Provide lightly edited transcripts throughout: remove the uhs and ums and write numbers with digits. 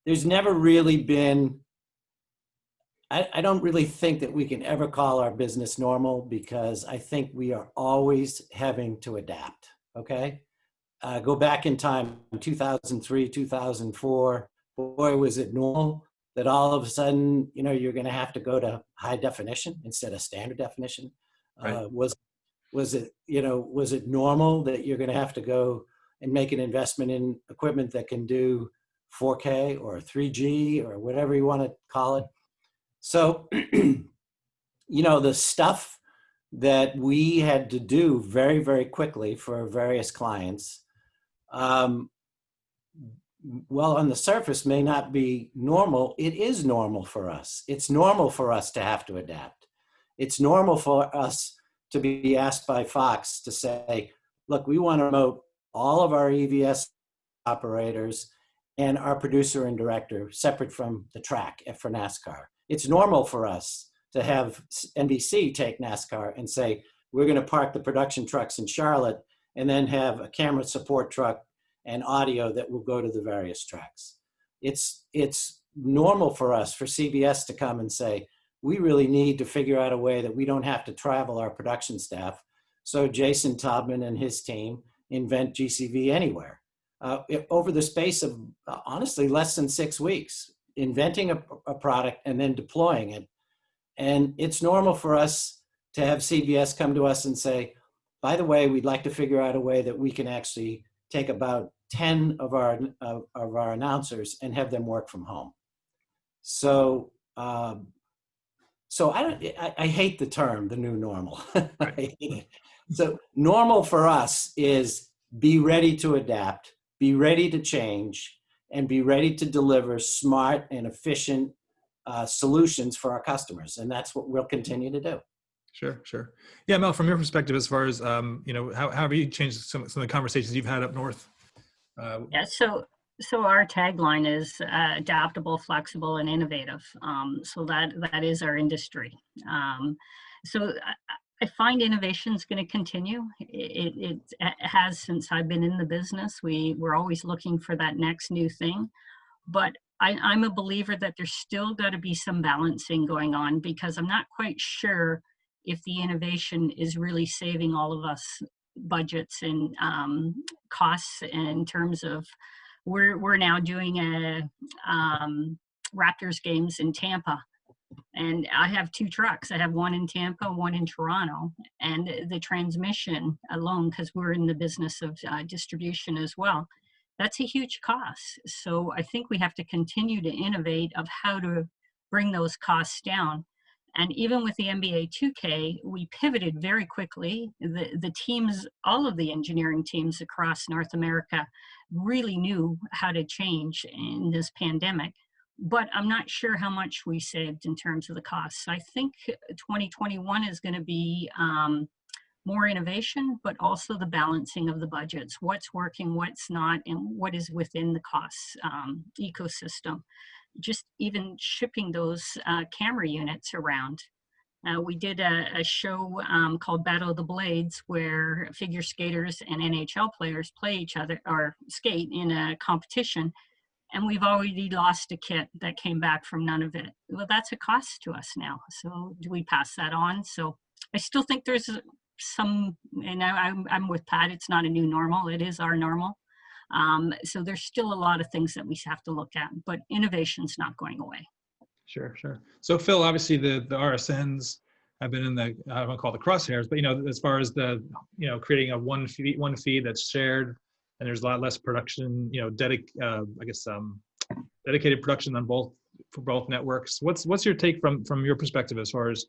there's never really been, I don't really think that we can ever call our business normal, because I think we are always having to adapt, okay? Go back in time, 2003, 2004, boy, was it normal that all of a sudden, you're going to have to go to high definition instead of standard definition. Right. Was it normal that you're going to have to go and make an investment in equipment that can do 4K or 3G or whatever you want to call it? So, the stuff that we had to do very, very quickly for various clients, well, on the surface may not be normal. It is normal for us. It's normal for us to have to adapt. It's normal for us to be asked by Fox to say, look, we want to promote all of our EVS operators and our producer and director separate from the track for NASCAR. It's normal for us to have NBC take NASCAR and say, we're going to park the production trucks in Charlotte and then have a camera support truck and audio that will go to the various tracks. It's normal for us, for CBS to come and say, we really need to figure out a way that we don't have to travel our production staff. So Jason Taubman and his team invent GCV Anywhere. Over the space of, honestly, less than 6 weeks, inventing a product and then deploying it. And it's normal for us to have CBS come to us and say, by the way, we'd like to figure out a way that we can actually take about 10 of our announcers and have them work from home. So, I hate the term, the new normal. I hate it. So normal for us is be ready to adapt, be ready to change, and be ready to deliver smart and efficient solutions for our customers. And that's what we'll continue to do. Sure. Yeah, Mel, from your perspective, as far as, how have you changed some of the conversations you've had up north? Yeah, so our tagline is adaptable, flexible, and innovative. So that is our industry. So I find innovation is going to continue. It has since I've been in the business. We're always looking for that next new thing. But I'm a believer that there's still got to be some balancing going on, because I'm not quite sure if the innovation is really saving all of us budgets and costs in terms of we're now doing a Raptors games in Tampa, and I have 2 trucks. I have one in Tampa, one in Toronto, and the transmission alone, because we're in the business of distribution as well, that's a huge cost. So I think we have to continue to innovate of how to bring those costs down. And even with the NBA 2K, we pivoted very quickly. The teams, all of the engineering teams across North America really knew how to change in this pandemic. But I'm not sure how much we saved in terms of the costs. I think 2021 is going to be more innovation, but also the balancing of the budgets. What's working, what's not, and what is within the costs ecosystem. Just even shipping those camera units around. We did a show called Battle of the Blades, where figure skaters and NHL players play each other or skate in a competition. And we've already lost a kit that came back from none of it. Well, that's a cost to us now. So do we pass that on? So I still think there's some, and I'm with Pat, it's not a new normal, it is our normal. So there's still a lot of things that we have to look at, but innovation's not going away. Sure. So Phil, obviously the RSNs have been in the, I don't want to call it the crosshairs, but as far as the, creating a one feed that's shared, and there's a lot less production, dedicated production on for both networks. What's your take from your perspective as far as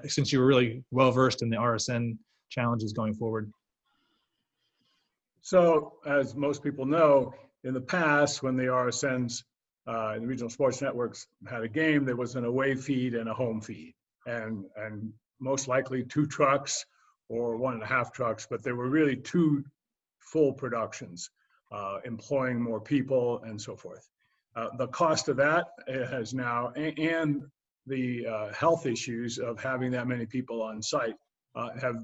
since you were really well versed in the RSN challenges going forward? So, as most people know, in the past, when the RSNs, the regional sports networks had a game, there was an away feed and a home feed, and most likely 2 trucks or 1.5 trucks, but there were really 2 full productions, employing more people and so forth. The cost of that has now, and the health issues of having that many people on site have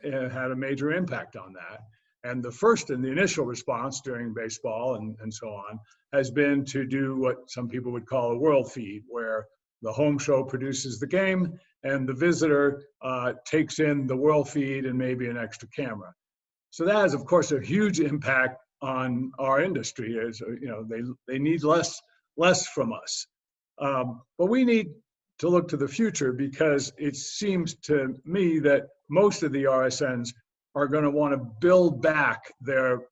had a major impact on that. And the first and the initial response during baseball and so on has been to do what some people would call a world feed, where the home show produces the game and the visitor takes in the world feed and maybe an extra camera. So that has, of course, a huge impact on our industry. As you know, they need less from us, but we need to look to the future, because it seems to me that most of the RSNs are going to want to build back their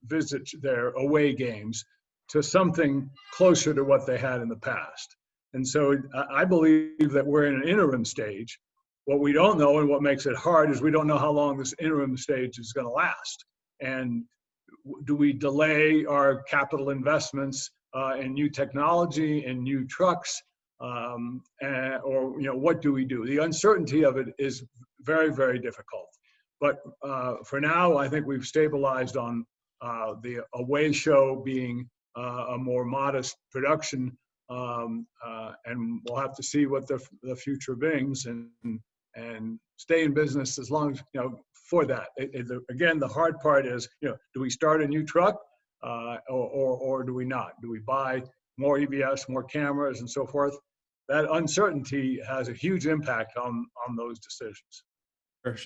away games to something closer to what they had in the past. And so I believe that we're in an interim stage. What we don't know, and what makes it hard, is we don't know how long this interim stage is going to last. And do we delay our capital investments in new technology and new trucks, or what do we do? The uncertainty of it is very, very difficult. But for now, I think we've stabilized on the away show being a more modest production, and we'll have to see what the future brings, and stay in business as long as, for that. Again, the hard part is, do we start a new truck, or do we not? Do we buy more EVS, more cameras, and so forth? That uncertainty has a huge impact on those decisions. For sure.